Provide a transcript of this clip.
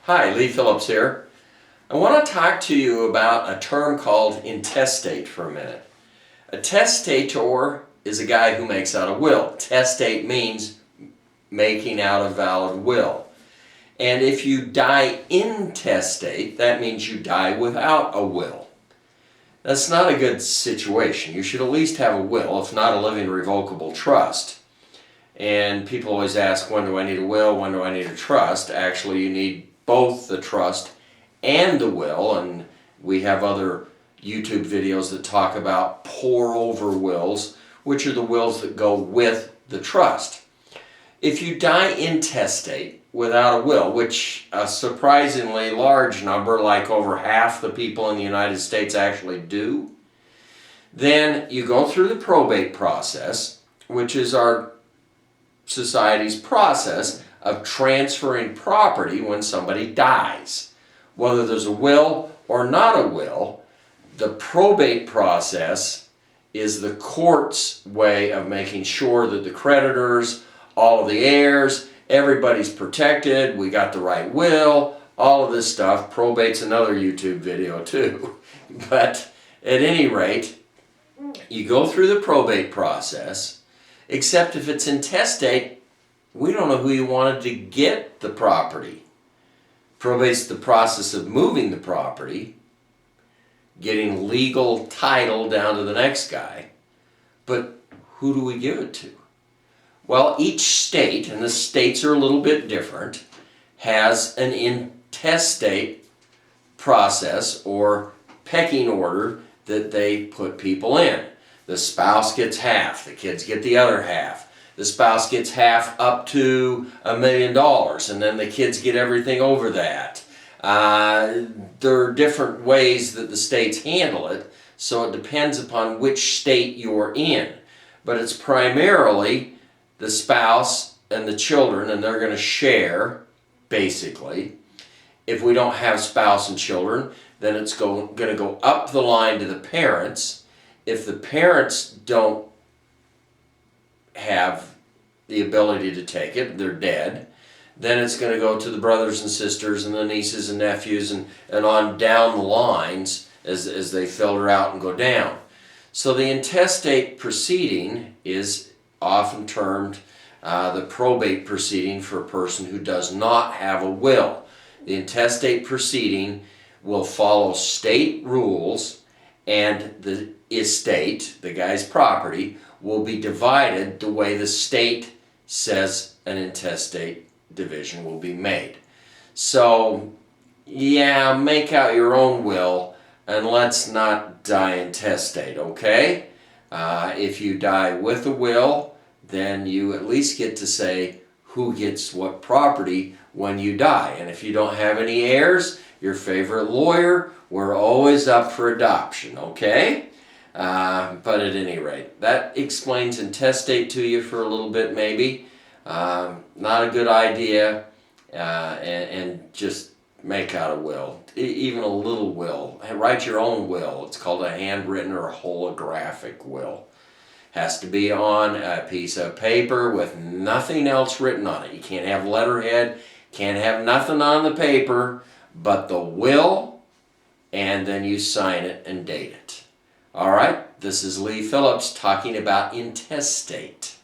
Hi, Lee Phillips here. I want to talk to you about a term called intestate for a minute. A testator is a guy who makes out a will. Testate means making out a valid will. And if you die intestate, that means you die without a will. That's not a good situation. You should at least have a will, if not a living revocable trust. And people always ask, when do I need a will? When do I need a trust? Actually, you need both the trust and the will, and we have other YouTube videos that talk about pour-over wills, which are the wills that go with the trust. If you die intestate without a will, which a surprisingly large number, like over half the people in the United States actually do, then you go through the probate process, which is our society's process of transferring property when somebody dies. Whether there's a will or not a will, the probate process is the court's way of making sure that the creditors, all of the heirs, everybody's protected, we got the right will, all of this stuff. Probate's another YouTube video too. But at any rate, you go through the probate process, except if it's intestate, we don't know who you wanted to get the property. Probate's the process of moving the property, getting legal title down to the next guy. But who do we give it to? Well, each state, and the states are a little bit different, has an intestate process or pecking order that they put people in. The spouse gets half, the kids get the other half. The spouse gets half up to $1 million, and then the kids get everything over that. There are different ways that the states handle it, so it depends upon which state you're in. But it's primarily the spouse and the children, and they're going to share, basically. If we don't have spouse and children, then it's going to go up the line to the parents. If the parents don't have the ability to take it, they're dead, then it's going to go to the brothers and sisters and the nieces and nephews and on down the lines as they filter out and go down. So the intestate proceeding is often termed the probate proceeding for a person who does not have a will. The intestate proceeding will follow state rules, and the estate, the guy's property, will be divided the way the state says an intestate division will be made. So, yeah, make out your own will, and let's not die intestate, okay? If you die with a will, then you at least get to say who gets what property when you die. And if you don't have any heirs, your favorite lawyer, we're always up for adoption, okay? But at any rate, that explains intestate to you for a little bit maybe. Not a good idea, and just make out a will, even a little will. Write your own will. It's called a handwritten or a holographic will. Has to be on a piece of paper with nothing else written on it. You can't have letterhead, can't have nothing on the paper but the will, and then you sign it and date it. All right, this is Lee Phillips talking about intestate.